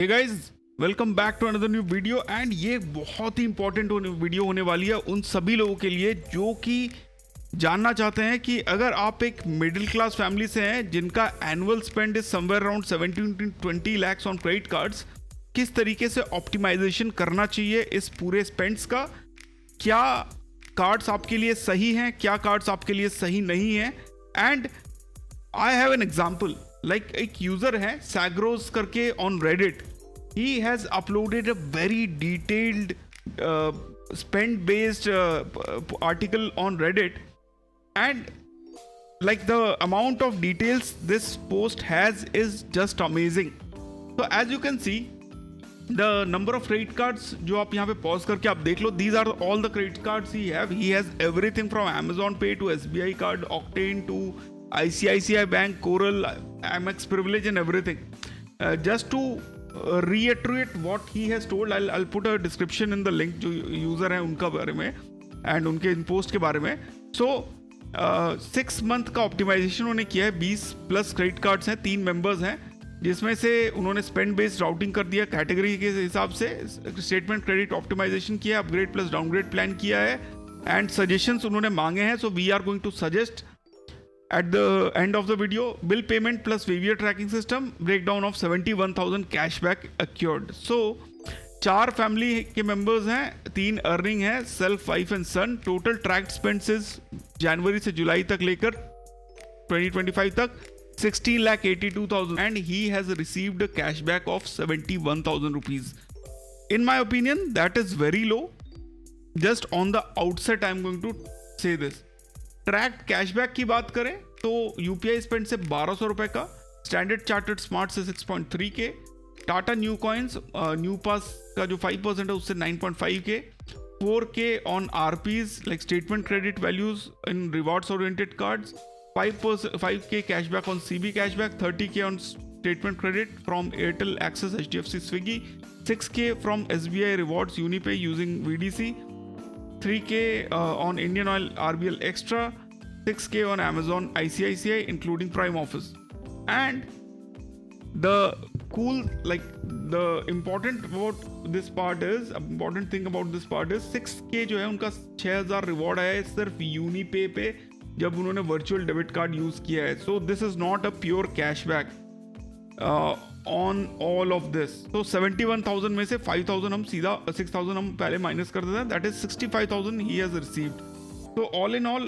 Hey guys, welcome back to another new video. And ये बहुत ही important video होने वाली है उन सभी लोगों के लिए जो कि जानना चाहते हैं कि अगर आप एक मिडिल क्लास फैमिली से हैं जिनका annual spend is somewhere around 17 to 20 lakhs on credit cards, किस तरीके से ऑप्टिमाइजेशन करना चाहिए इस पूरे स्पेंड्स का। क्या कार्ड्स आपके लिए सही हैं, क्या कार्ड्स आपके लिए सही नहीं हैं। And I have an example, like एक यूजर है सैग्रोज करके on Reddit. he has uploaded a very detailed spend based article on Reddit, and like the amount of details this post has is just amazing. So as you can see, the number of credit cards जो आप यहाँ पे pause करके आप देख लो, these are all the credit cards he has everything from Amazon Pay to SBI card, Octane to ICICI Bank, Coral, Amex Privilege and everything. Just to reiterate what he has told, I'll put a description in the link जो user है उनका बारे में and उनके इन post के बारे में। सो 6 month का ऑप्टिमाइजेशन उन्होंने किया है। 20+ क्रेडिट कार्ड्स हैं, 3 मेंबर्स हैं, जिसमें से उन्होंने स्पेंड बेस्ड राउटिंग कर दिया कैटेगरी के हिसाब से, स्टेटमेंट क्रेडिट ऑप्टिमाइजेशन किया, अपग्रेड प्लस डाउनग्रेड प्लान किया है एंड सजेशंस उन्होंने मांगे हैं। So we are going to suggest at the end of the video bill payment plus VVA tracking system, breakdown of 71,000 cashback accrued. So 4 family के members हैं, 3 earning है, self, wife and son. Total tracked expenses जनवरी से जुलाई तक लेकर 2025 तक 16,82,000 and he has received a cashback of 71,000 rupees. In my opinion that is very low. Just on the outset I am going to say this. Tracked cashback की बात करें तो यूपीआई स्पेंड से 1200 रुपए का, स्टैंडर्ड चार्टर्ड स्मार्ट से 6.3 के, Tata Neu coins Neu pass का जो 5% है उससे 9.5 के, 4K on RPs like statement credit values in rewards oriented cards, 5K cashback on CB cashback, 30K on statement credit from Airtel Axis HDFC Swiggy, 6K from SBI rewards UniPay using VDC, 3K on Indian Oil RBL Extra, 6K on Amazon ICICI including Prime Office. And the the important thing about this part is 6K जो है उनका 6,000 reward आया है सिर्फ यूनिपे पे जब उन्होंने virtual debit card use किया है। So this is not a pure cashback on all of this. So 71,000 में से 5,000 हम सीधा 6,000 हम पहले माइनस कर देते हैं, that is 65,000 he has received. So all in all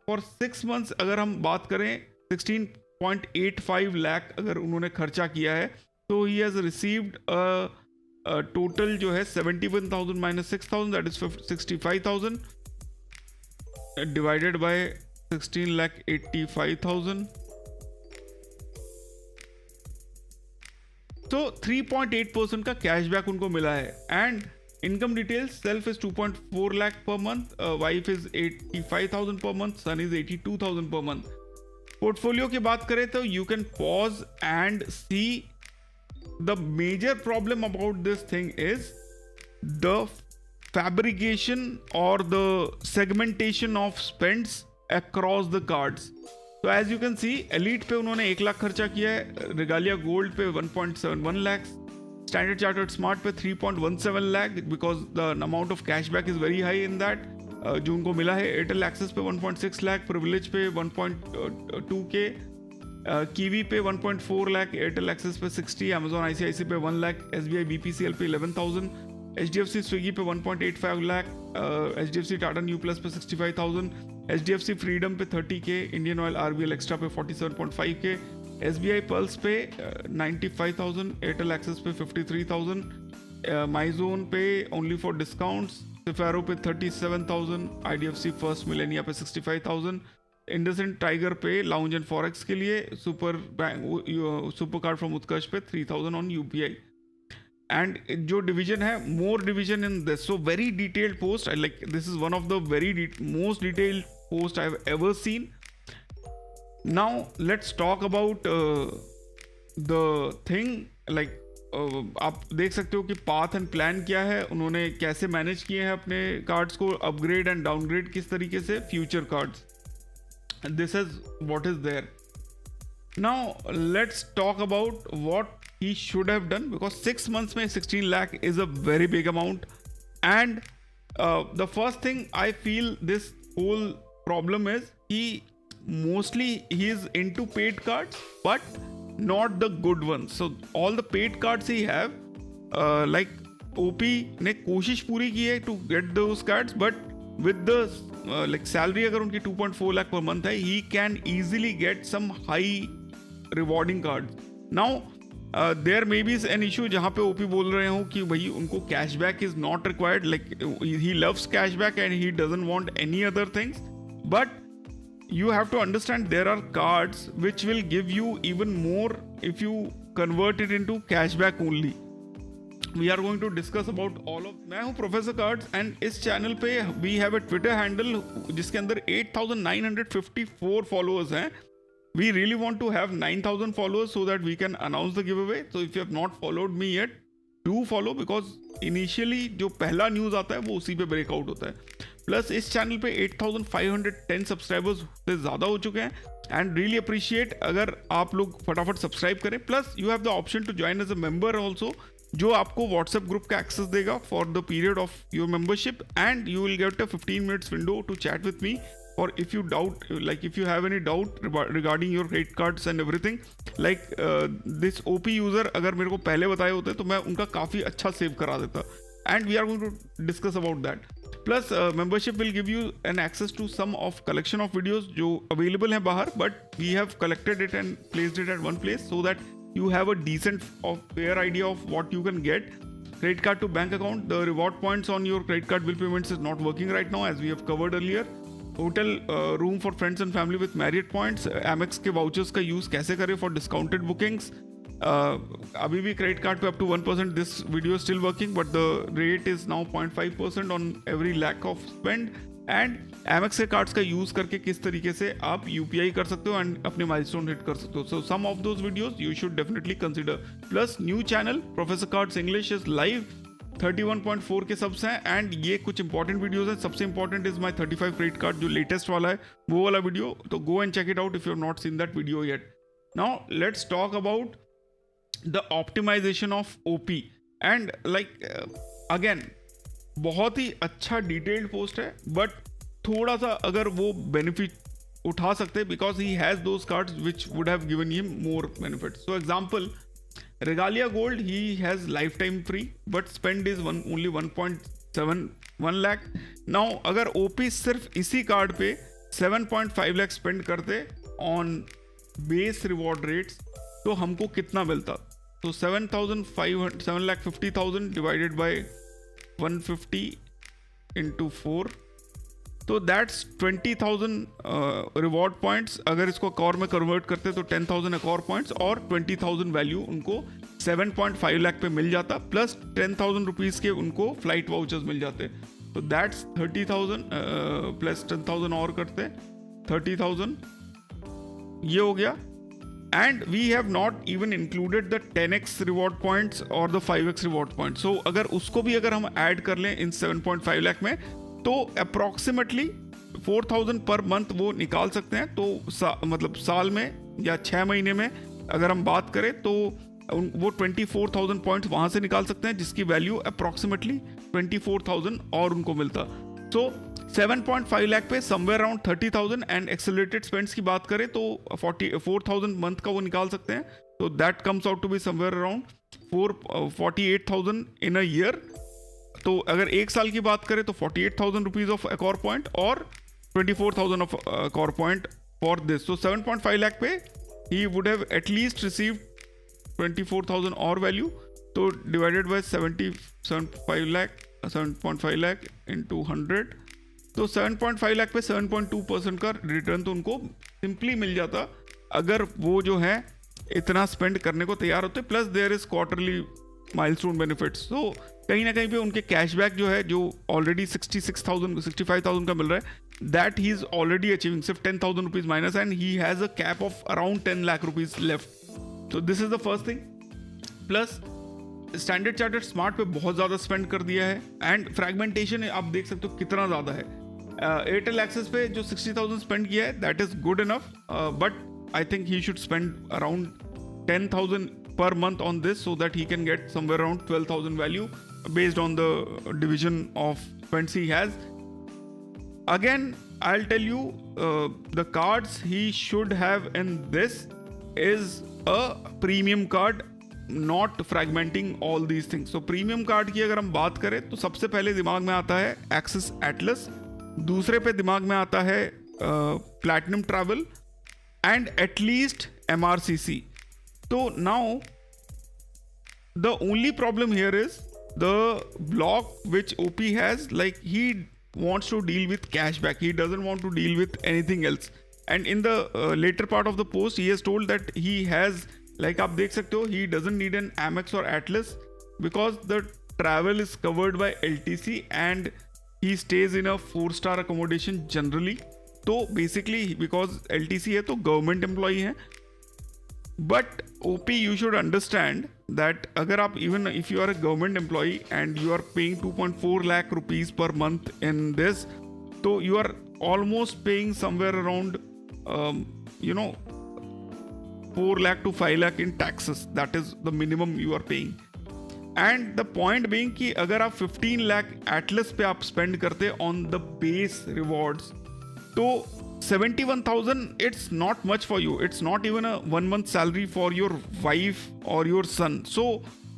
for 6 months अगर हम बात करें 16.85 लाख अगर उन्होंने खर्चा किया है तो he has received a total जो है 71,000 minus 6,000 that is 65,000 divided by 16,85,000. तो 3.8% का कैशबैक उनको मिला है। And income details, self is 2.4 lakh per month, wife is 85,000 per month, sun is 82,000 per month. Portfolio की बात करें तो you can pause and see the major problem about this thing is the fabrication और the segmentation of spends across the cards. तो as you can see, elite पे उन्होंने 1 लाख खर्चा किया है, रिगालिया गोल्ड पे 1.71 लाख, स्टैंडर्ड चार्टर्ड स्मार्ट पे 3.17 lakh because the amount of cashback is very high in that जो उनको मिला है। एयरटेल एक्सेस पे 1.6 लाख, प्रिविलेज पे 1.2K, कीवी पे 1.4 लाख, एयरटेल एक्सेस पे 60, अमेजॉन ICICI पे 1 लाख, SBI BPCL पे 11,000, HDFC स्विगी पे 1.85 lakh, HDFC Tata new plus पे 65,000, HDFC फ्रीडम पे 30K, Indian oil RBL extra पे 47.5K, SBI पल्स पे 95,000, एयरटेल एक्सेस पे 53,000, माइजोन पे ओनली फॉर डिस्काउंट्स, सिफेरो पे 37,000, IDFC फर्स्ट मिलेनिया पे 65,000, इंडसइंड टाइगर पे लाउंज एंड फॉरेक्स के लिए, सुपर कार्ड फ्रॉम उत्कर्ष पे 3,000 ऑन UPI। एंड जो डिवीजन है, more division in this, so very detailed post, I like this is one of the very most detailed post I have ever seen. Now let's talk about the thing, like आप देख सकते हो कि path and plan क्या है, उन्होंने कैसे manage किए हैं अपने कार्ड्स को, अपग्रेड एंड डाउनग्रेड किस तरीके से, future cards, this is what is there. Now let's talk about what he should have done, because 6 months में 16 lakh is a very big amount. And the first thing I feel this whole problem is he is into paid cards but not the good ones. So all the paid cards he have, like OP ने कोशिश पूरी की है to get those cards, but with the like salary अगर उनकी 2.4 lakh per month है, he can easily get some high rewarding cards. Now there may be an issue जहाँ पे OP बोल रहे हो कि भाई उनको cashback is not required, like he loves cashback and he doesn't want any other things, but you have to understand there are cards which will give you even more if you convert it into cashback only. We are going to discuss about all of. मैं हूँ professor cards and इस channel पे we have a Twitter handle जिसके अंदर 8,954 followers हैं. We really want to have 9,000 followers so that we can announce the giveaway. So if you have not followed me yet, do follow, because initially जो पहला news आता है वो उसी पे ब्रेकआउट होता है. प्लस इस चैनल पे 8,510 सब्सक्राइबर्स से ज़्यादा हो चुके हैं एंड रियली अप्रिशिएट अगर आप लोग फटाफट सब्सक्राइब करें. Plus you have the option to join as a member also, जो आपको व्हाट्सएप ग्रुप का एक्सेस देगा for the period of your membership, and you will get a 15 minutes window to chat with me. Or if you doubt, like if you have any doubt regarding your credit cards and everything, like this OP user अगर मेरे को पहले बताए होते तो मैं उनका काफ़ी अच्छा सेव करा देता. And we are going to discuss about that. Plus membership will give you an access to some of collection of videos जो available हैं बाहर, but we have collected it and placed it at one place so that you have a decent of fair idea of what you can get. Credit card to bank account, the reward points on your credit card bill payments is not working right now as we have covered earlier. Hotel room for friends and family with Marriott points, Amex के vouchers का use कैसे करें for discounted bookings. अभी भी credit card पे up to 1%. This video still working but the rate is now 0.5% on every lakh of spend. And Amex के cards का use करके किस तरीके से आप UPI कर सकते हो एंड अपने माइलस्टोन हिट कर सकते हो. So some of those videos you should definitely consider. Plus new channel professor cards English is live, 31.4 के सब्स हैं एंड ये कुछ इंपॉर्टेंट वीडियोस हैं. सबसे important is my 35 credit card जो लेटेस्ट वाला है, वो वाला वीडियो. तो go and check it out if you have not seen that video yet. Now let's talk about the optimization of OP. And like again बहुत ही अच्छा detailed post है, बट थोड़ा सा अगर वो बेनिफिट उठा सकते, because he has those cards which would have given him more benefit. So example, Regalia Gold, he has lifetime free, but spend is only 1.71 lakh. Now अगर OP सिर्फ इसी कार्ड पे 7.5 lakh स्पेंड करते on base reward rates तो हमको कितना मिलता? तो 7,50,000 डिवाइडेड बाय 150 इंटू 4, तो दैट्स 20,000 रिवॉर्ड पॉइंट्स. अगर इसको अकॉर में कन्वर्ट करते तो 10,000 अकॉर पॉइंट्स और 20,000 वैल्यू उनको 7.5 लाख पे मिल जाता, प्लस 10,000 रुपीज़ के उनको फ्लाइट वाउचर्स मिल जाते. तो दैट्स 30,000 प्लस 10,000 और करते 30,000, ये हो गया. And we have not even included the 10x reward points और the 5x reward points. So अगर उसको भी अगर हम ऐड कर लें इन 7.5 लाख में तो अप्रॉक्सीमेटली 4,000 पर मंथ वो निकाल सकते हैं. तो मतलब साल में या 6 महीने में अगर हम बात करें तो वो 24,000 पॉइंट्स वहाँ से निकाल सकते हैं, जिसकी वैल्यू अप्रॉक्सीमेटली 24,000 और उनको मिलता. सो 7.5 लाख पे somewhere around 30,000. And accelerated spends की बात करें तो 44,000 मंथ का वो निकाल सकते हैं. तो that comes out to be somewhere around 48,000 in a year. तो अगर एक साल की बात करें तो 48,000 रुपीज़ ऑफ अकॉर पॉइंट और 24,000 ऑफ अकॉर पॉइंट फॉर दिस. तो 7.5 लाख पे he would have at least receive 24,000 और वैल्यू. तो डिवाइडेड बाय 7.5 लाख इंटू 100, तो 7.5 लाख पे 7.2% का रिटर्न तो उनको सिंपली मिल जाता अगर वो जो है इतना स्पेंड करने को तैयार होते. Plus there is quarterly milestone benefits. तो कहीं ना कहीं पे उनके कैशबैक जो है, जो ऑलरेडी 65,000 का मिल रहा है, that he is already achieving. सिर्फ 10,000 rupees minus, and he has a cap of around 10 lakh rupees left. तो this is the first thing. Plus standard chartered smart पे बहुत ज़्यादा स्पेंड कर दिया है, एंड फ्रैगमेंटेशन आप देख सकते हो कितना ज़्यादा है. एयरटेल एक्सेस पे जो 60,000 स्पेंड किया है, that is good enough, but I think he should spend around 10,000 per month on this so that he can get somewhere around 12,000 value based on the division of spends he has. Again, I'll tell you, the cards he should have in this is a premium card, not fragmenting all these things. So premium card की अगर हम बात करें तो सबसे पहले दिमाग में आता है एक्सिस एटलस, दूसरे पे दिमाग में आता है platinum travel and at least MRCC. तो now the only problem here is the block which OP has, like he wants to deal with cashback. He doesn't want to deal with anything else. And in the later part of the post, he has told that he has, like आप देख सकते हो, he doesn't need an Amex or Atlas because the travel is covered by LTC and he stays in a 4-star accommodation generally. तो basically because LTC है तो government employee है. But OP, you should understand that अगर आप even if you are a government employee and you are paying 2.4 lakh rupees per month in this, so you are almost paying somewhere around 4 lakh to 5 lakh in taxes. That is the minimum you are paying. And the point being कि अगर आप 15 lakh Atlas पे आप spend करते on the base rewards, तो 71,000, it's not much for you. It's not even a 1 month salary for your wife or your son. So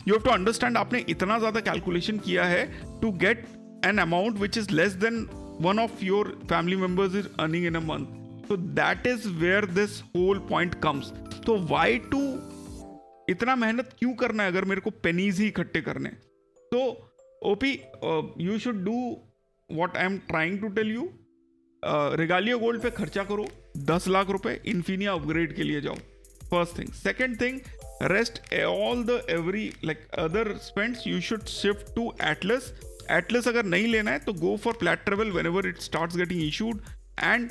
you have to understand, आपने इतना ज़्यादा calculation किया है to get an amount which is less than one of your family members is earning in a month. So that is where this whole point comes. So why to इतना मेहनत क्यों करना है अगर मेरे को pennies ही इकट्ठे करने? So OP, you should do what I am trying to tell you. Regalia gold पे खर्चा करो 10 लाख रुपए, इन्फिनिया अपग्रेड के लिए जाओ. First thing. Second thing, rest all the every like other spends you should shift to Atlas. Atlas अगर नहीं लेना है तो go for plat travel whenever it starts getting issued and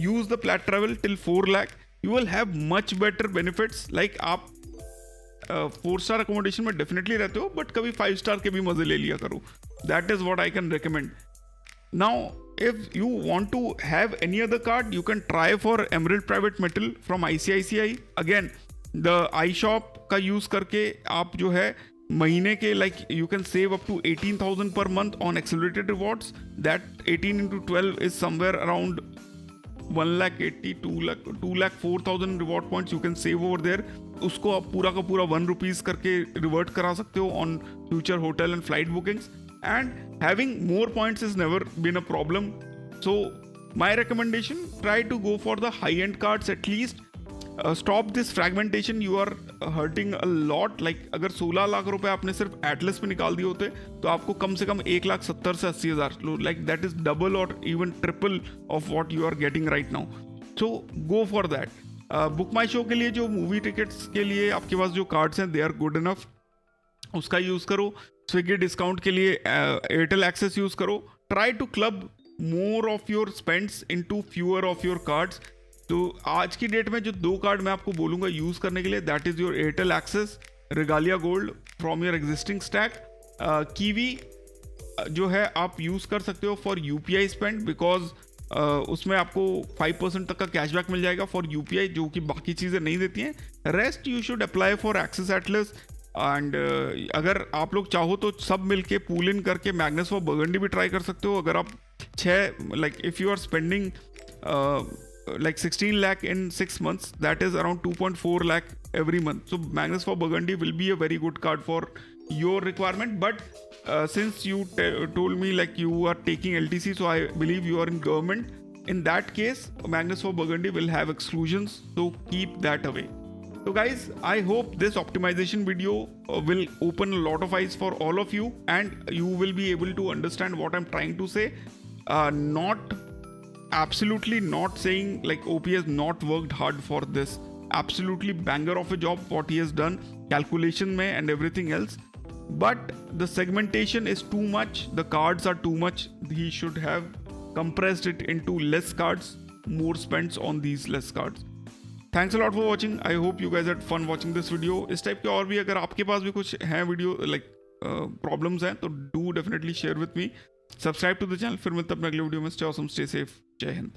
use the plat travel till 4 lakh. You will have much better benefits. Like आप 4-star accommodation में definitely रहते हो but कभी 5-star के भी मजे ले लिया करो. That is what I can recommend. Now, if you want to have any other card, you can try for Emerald Private Metal from ICICI. Again, the iShop का use करके आप जो है महीने के like you can save up to 18,000 per month on accelerated rewards. That 18 into 12 is somewhere around 1,80,000, 2 lakh 4,000 reward points you can save over there. उसको आप पूरा का पूरा 1 rupees करके revert करा सकते हो on future hotel and flight bookings. And having more points has never been a problem. So my recommendation, try to go for the high-end cards at least. Stop this fragmentation. You are hurting a lot. Like अगर 16 लाख रुपए आपने सिर्फ Atlas पे निकाल दिए होते तो आपको कम से कम 1,70,000 से 80,000. Like that is double or even triple of what you are getting right now. So go for that. Book my show के लिए जो मूवी टिकट्स के लिए आपके पास जो कार्ड्स हैं, दे आर गुड इनफ. उसका यूज़ करो. स्विगी डिस्काउंट के लिए एयरटेल एक्सेस यूज़ करो. Try to club more of your spends into fewer of your cards. तो आज की डेट में जो 2 कार्ड मैं आपको बोलूँगा यूज़ करने के लिए, that is your Airtel access, Regalia gold from your existing stack. Kiwi जो है आप यूज़ कर सकते हो फॉर UPI स्पेंड, बिकॉज उसमें आपको 5% तक का कैशबैक मिल जाएगा फॉर UPI, जो कि बाकी चीज़ें नहीं देती हैं. Rest you should apply for axis Atlas. And अगर आप लोग चाहो तो सब मिलके पूल इन करके मैग्नस फॉर बर्गंडी भी ट्राई कर सकते हो. अगर आप 6 like if you are spending like 16 lakh in 6 months, that is around 2.4 lakh every month. So Magnus for Burgundy will be a very good card for your requirement. But since you told me like you are taking LTC, so I believe you are in government. In that case, Magnus for Burgundy will have exclusions, so keep that away. So guys, I hope this optimization video will open a lot of eyes for all of you, and you will be able to understand what I'm trying to say. Absolutely not saying like OP has not worked hard for this. Absolutely banger of a job what he has done, calculation mein and everything else. But the segmentation is too much. The cards are too much. He should have compressed it into less cards, more spends on these less cards. Thanks a lot for watching. I hope you guys had fun watching this video. इस type के और भी अगर आपके पास भी कुछ हैं video like problems हैं तो do definitely share with me. Subscribe to the channel. फिर मिलते हैं अपने अगले वीडियो में. Stay awesome, stay safe. जय हिंद.